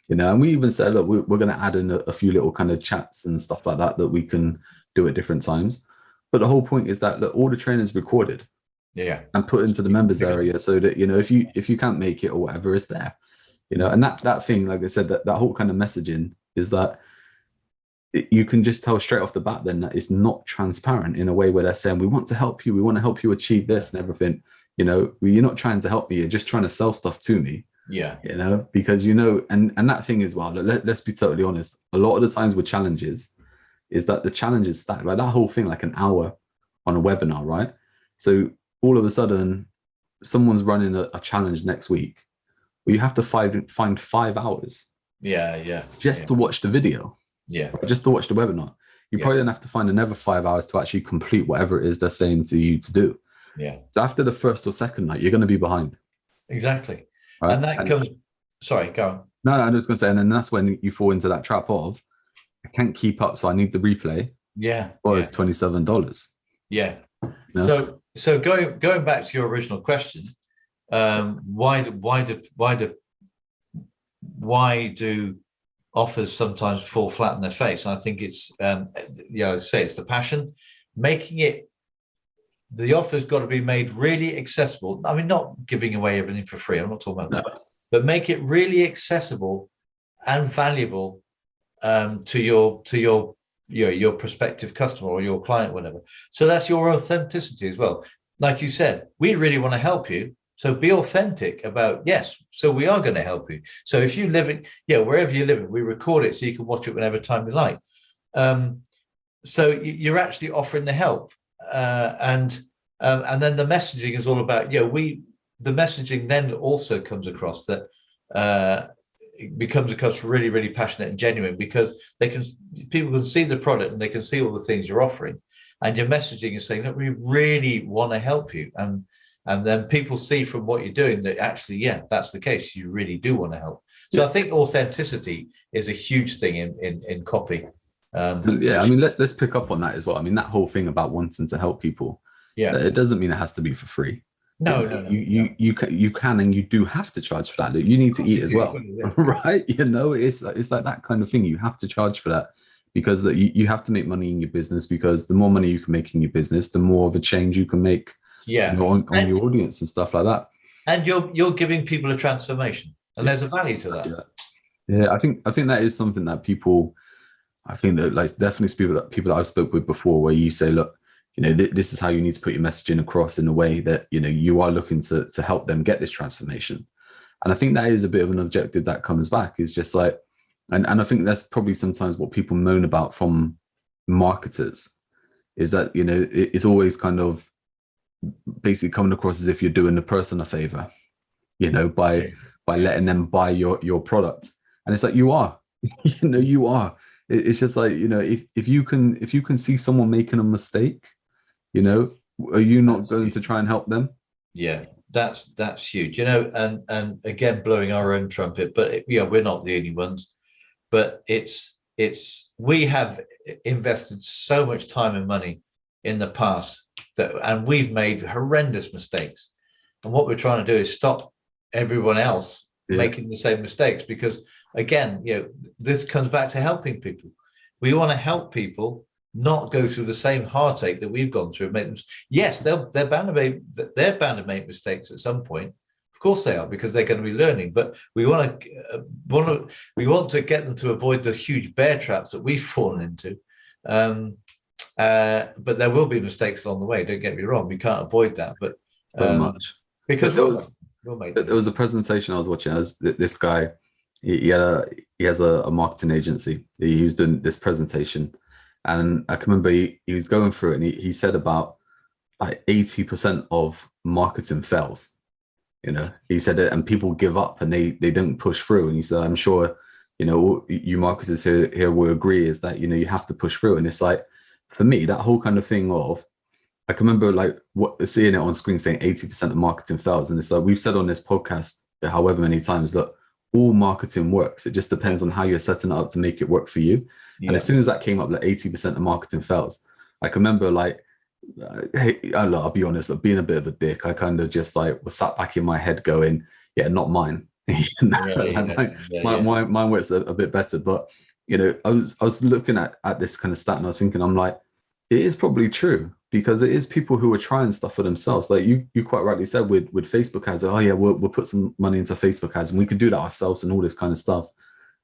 And we even said, look, we're going to add in a few little kind of chats and stuff like that we can do at different times. But the whole point is that, look, all the training is recorded, and put into the members area, so that if you can't make it or whatever, it's there. And that thing, like I said, that whole kind of messaging is that you can just tell straight off the bat then that it's not transparent in a way where they're saying, we want to help you, we want to help you achieve this and everything. You're not trying to help me, you're just trying to sell stuff to me. Yeah. Because and that thing as well, let's be totally honest, a lot of the times with challenges is that the challenge is stacked, like that whole thing, like an hour on a webinar, right? So all of a sudden someone's running a challenge next week, well, you have to find 5 hours just to watch the video, just to watch the webinar. You probably then have to find another 5 hours to actually complete whatever it is they're saying to you to do. So after the first or second night, you're going to be behind. Exactly. Right? And that comes, sorry, go on. No, I'm just going to say, and then that's when you fall into that trap of, I can't keep up, so I need the replay. Or it's $27. So going back to your original question, why do offers sometimes fall flat on their face? And I think it's I'd say it's the passion, making it. The offer's got to be made really accessible. I mean, not giving away everything for free. I'm not talking about that, but make it really accessible and valuable to your prospective customer or your client, whatever. So that's your authenticity as well. Like you said, we really want to help you. So be authentic about, yes, so we are going to help you. So if you live wherever you live, we record it so you can watch it whenever time you like. So you're actually offering the help. And then the messaging is all about, the messaging then also comes across that it becomes really, really passionate and genuine, because people can see the product and they can see all the things you're offering, and your messaging is saying that we really want to help you. And then people see from what you're doing that actually, that's the case. You really do want to help. So I think authenticity is a huge thing in copy. I mean, let's pick up on that as well. I mean, that whole thing about wanting to help people, it doesn't mean it has to be for free. No. You can and you do have to charge for that. You need to eat as well, right? It's like that kind of thing. You have to charge for that, because you have to make money in your business, because the more money you can make in your business, the more of a change you can make on your audience and stuff like that. And you're giving people a transformation, and there's a value to that. I think that is something that people, I think that, like, definitely people that I've spoke with before, where you say, look, this is how you need to put your messaging across in a way that, you are looking to help them get this transformation. And I think that is a bit of an objective that comes back, is just like, and I think that's probably sometimes what people moan about from marketers, is that, it's always kind of basically coming across as if you're doing the person a favor, by letting them buy your product. And it's like, you are, you are. It's just like, if you can see someone making a mistake, are you not going to try and help them? That's huge, and again, blowing our own trumpet, but we're not the only ones. But we have invested so much time and money in the past and we've made horrendous mistakes. And what we're trying to do is stop everyone else making the same mistakes, because again, this comes back to helping people. We want to help people not go through the same heartache that we've gone through. Yes, they're bound to make mistakes at some point. Of course they are, because they're going to be learning. But we want to get them to avoid the huge bear traps that we've fallen into. But there will be mistakes along the way. Don't get me wrong. We can't avoid that. But so much, because there was a presentation I was watching. As this guy, he has a marketing agency. He was doing this presentation, and I can remember he was going through it, and he said about like 80% of marketing fails. He said it, and people give up and they don't push through. And he said, I'm sure, you marketers here will agree is that you have to push through. And it's like, for me, that whole kind of thing of, I can remember like seeing it on screen saying 80% of marketing fails. And it's like we've said on this podcast however many times that all marketing works. It just depends on how you're setting it up to make it work for you. And as soon as that came up, like 80% of marketing fails, I can remember like, hey, I'll be honest, like, being a bit of a dick, I kind of just like was sat back in my head going, yeah, not mine. Mine works a bit better. But I was looking at this kind of stat and I was thinking, I'm like, it is probably true, because it is people who are trying stuff for themselves. Like you quite rightly said with Facebook ads, oh yeah, we'll put some money into Facebook ads and we could do that ourselves and all this kind of stuff.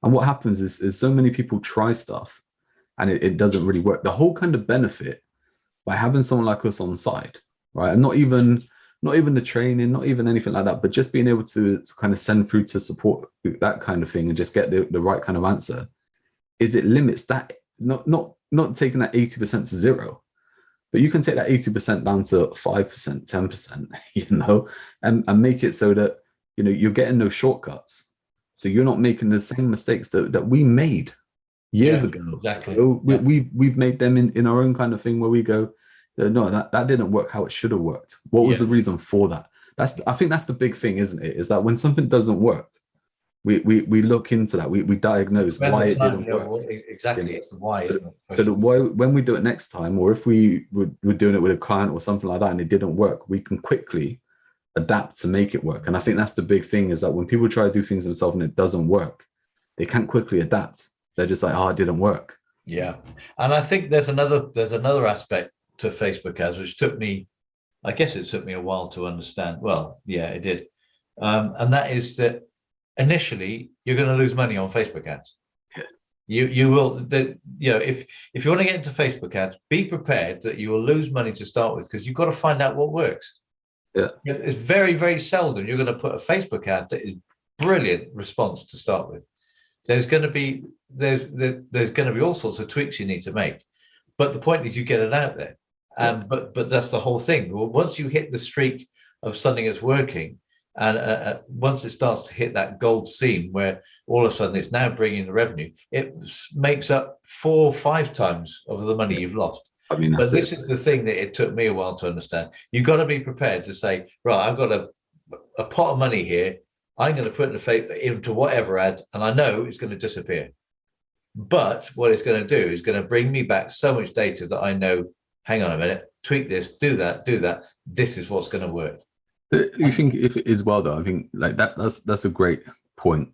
And what happens is so many people try stuff and it doesn't really work. The whole kind of benefit by having someone like us on side, right? And not even the training, not even anything like that, but just being able to kind of send through to support that kind of thing and just get the right kind of answer, is it limits that, not taking that 80% to zero, but you can take that 80% down to 5%, 10%, and make it so that, you're getting those shortcuts. So you're not making the same mistakes that we made years ago. Exactly. We've made them in our own kind of thing where we go, no, that didn't work how it should have worked. What was the reason for that? I think that's the big thing, isn't it? Is that when something doesn't work, we look into that. We diagnose why it didn't work. Exactly, it's the why. So why, when we do it next time, or if we're doing it with a client or something like that and it didn't work, we can quickly adapt to make it work. And I think that's the big thing, is that when people try to do things themselves and it doesn't work, they can't quickly adapt. They're just like, oh, it didn't work. Yeah. And I think there's another aspect to Facebook ads, which took me a while to understand. Well, yeah, it did. And that is that initially you're going to lose money on Facebook ads. Yeah. You will, if you want to get into Facebook ads, be prepared that you will lose money to start with, because you've got to find out what works. Yeah. It's very, very seldom you're going to put a Facebook ad that is brilliant response to start with. There's going to be all sorts of tweaks you need to make, but the point is you get it out there. But that's the whole thing. Well, once you hit the streak of something that's working, and once it starts to hit that gold seam where all of a sudden it's now bringing the revenue, it makes up 4 or 5 times of the money you've lost. I mean, but this is the thing that it took me a while to understand. You've got to be prepared to say, right, I've got a pot of money here. I'm going to put into whatever ad, and I know it's going to disappear. But what it's going to do is going to bring me back so much data that I know, hang on a minute, tweak this, do that. This is what's going to work. You think if it is well, though, I think like that's a great point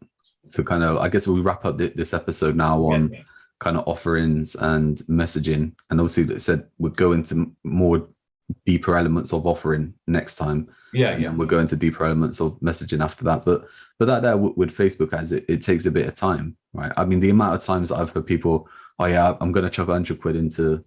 to kind of, I guess we wrap up this episode now on kind of offerings and messaging. And obviously, like I said, we'll go into more deeper elements of offering next time. And we'll go into deeper elements of messaging after that. But that there with Facebook ads, it takes a bit of time, right? I mean, the amount of times I've heard people, oh yeah, I'm going to chuck 100 quid into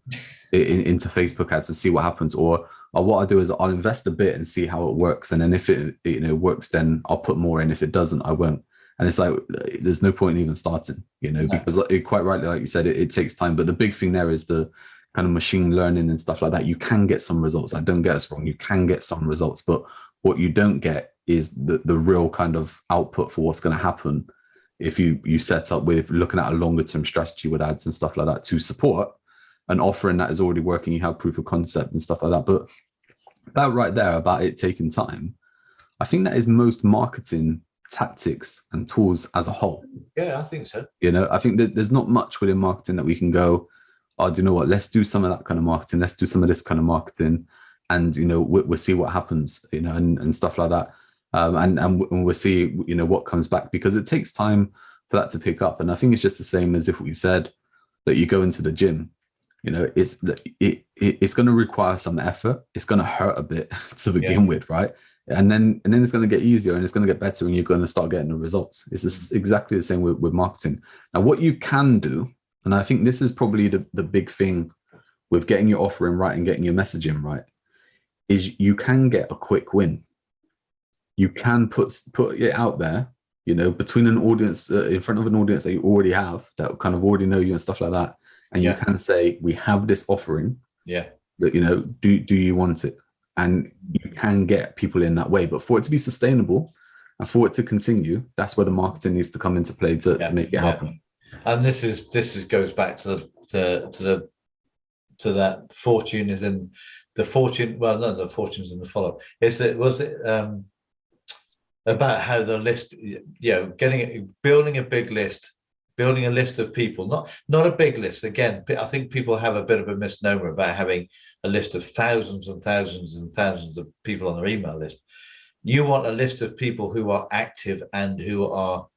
Facebook ads and see what happens, or what I do is I'll invest a bit and see how it works, and then if it works, then I'll put more in. If it doesn't, I won't. And it's like there's no point in even starting, because quite rightly, like you said, it takes time. But the big thing there is the kind of machine learning and stuff like that. You can get some results. I don't get us wrong. You can get some results, but what you don't get is the real kind of output for what's going to happen if you set up with looking at a longer term strategy with ads and stuff like that to support an offering that is already working. You have proof of concept and stuff like that. But that right there about it taking time, I think that is most marketing tactics and tools as a whole. Yeah, I think so. I think that there's not much within marketing that we can go, oh, do you know what? Let's do some of that kind of marketing. Let's do some of this kind of marketing, and we'll see what happens, and stuff like that. And we'll see, what comes back, because it takes time for that to pick up. And I think it's just the same as if we said that you go into the gym. It's going to require some effort. It's going to hurt a bit to begin with, right? And then it's going to get easier and it's going to get better, and you're going to start getting the results. It's exactly the same with marketing. Now, what you can do, and I think this is probably the big thing with getting your offering right and getting your messaging right, is you can get a quick win. You can put it out there you know, between an audience, in front of an audience that you already have, that kind of already know you and stuff like that. And you can say, we have this offering. Yeah. That, you know, do you want it? And you can get people in that way. But for it to be sustainable and for it to continue, that's where the marketing needs to come into play to make it happen. And this goes back to that fortune is in the fortune. Well, no, the fortune's in the follow. About how the list, you know, building a big list, building a list of people, not a big list. Again, I think people have a bit of a misnomer about having a list of thousands and thousands and thousands of people on their email list. You want a list of people who are active and who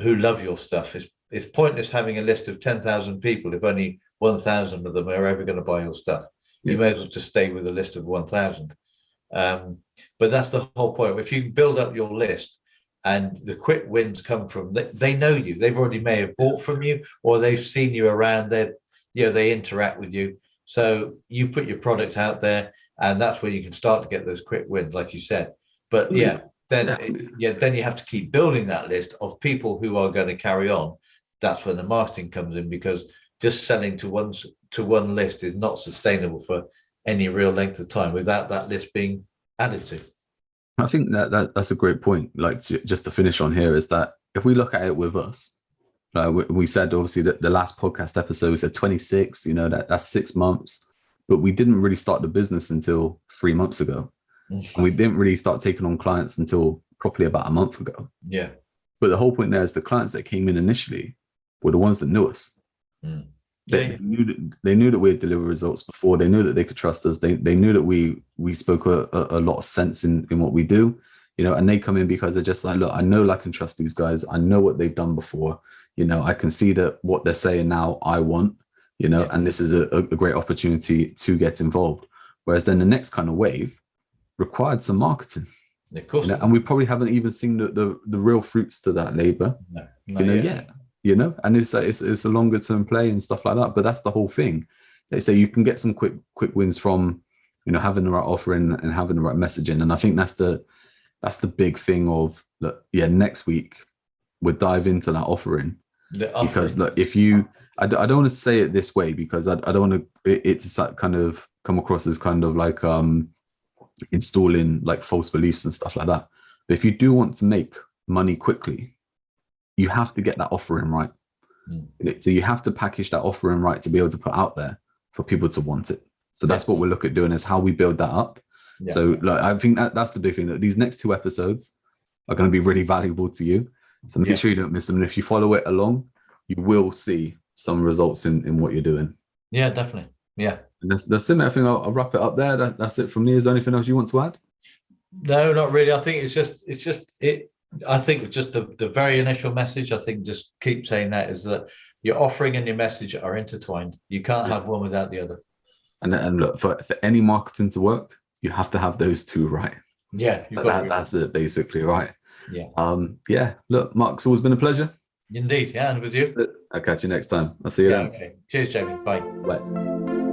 love your stuff. It's pointless having a list of 10,000 people if only 1,000 of them are ever going to buy your stuff. You may as well just stay with a list of 1,000. But that's the whole point. If you build up your list and the quick wins come from, they know you, they've already may have bought from you, or they've seen you around, they interact with you. So you put your product out there, and that's where you can start to get those quick wins, like you said. But then you have to keep building that list of people who are going to carry on. That's when the marketing comes in, because just selling to one list is not sustainable for any real length of time without that list being added to. I think that's a great point. Like, just to finish on here, is that if we look at it with us, we said obviously that the last podcast episode said 26, you know, that's 6 months, but we didn't really start the business until 3 months ago. And we didn't really start taking on clients until probably about a month ago. Yeah. But the whole point there is the clients that came in initially were the ones that knew us. They knew that we'd deliver results before. They knew that they could trust us. They knew that we spoke a lot of sense in what we do, you know, and they come in because they're just like, look, I know I can trust these guys. I know what they've done before. You know, I can see that what they're saying now, I want, you know, and this is a great opportunity to get involved. Whereas then the next kind of wave required some marketing. Of course. You know, and we probably haven't even seen the real fruits to that labor, yet. You know, and it's a longer term play and stuff like that. But that's the whole thing. They say you can get some quick wins from, you know, having the right offering and having the right messaging. And I think that's the big thing of, look, next week we'll dive into that offering. Because look, if you, I don't want to say it this way because I don't want to, it's kind of come across as kind of like installing like false beliefs and stuff like that. But if you do want to make money quickly, you have to get that offering right. So you have to package that offering right to be able to put out there for people to want it. So that's what we'll look at doing, is how we build that up. So like, I think that's the big thing, that these next 2 episodes are going to be really valuable to you. So make sure you don't miss them. And if you follow it along, you will see some results in what you're doing. Yeah, definitely. Yeah. And that's it. I think I'll wrap it up there. That's it from me. Is there anything else you want to add? No, not really. I think I think just the very initial message, I think just keep saying that, is that your offering and your message are intertwined. You can't have one without the other. And look, for any marketing to work, you have to have those 2 right. Yeah. That's it, basically, right? Yeah. Look, Mark, it's always been a pleasure. Indeed. Yeah. And with you. I'll catch you next time. I'll see you then. Okay. Cheers, Jamie. Bye. Bye.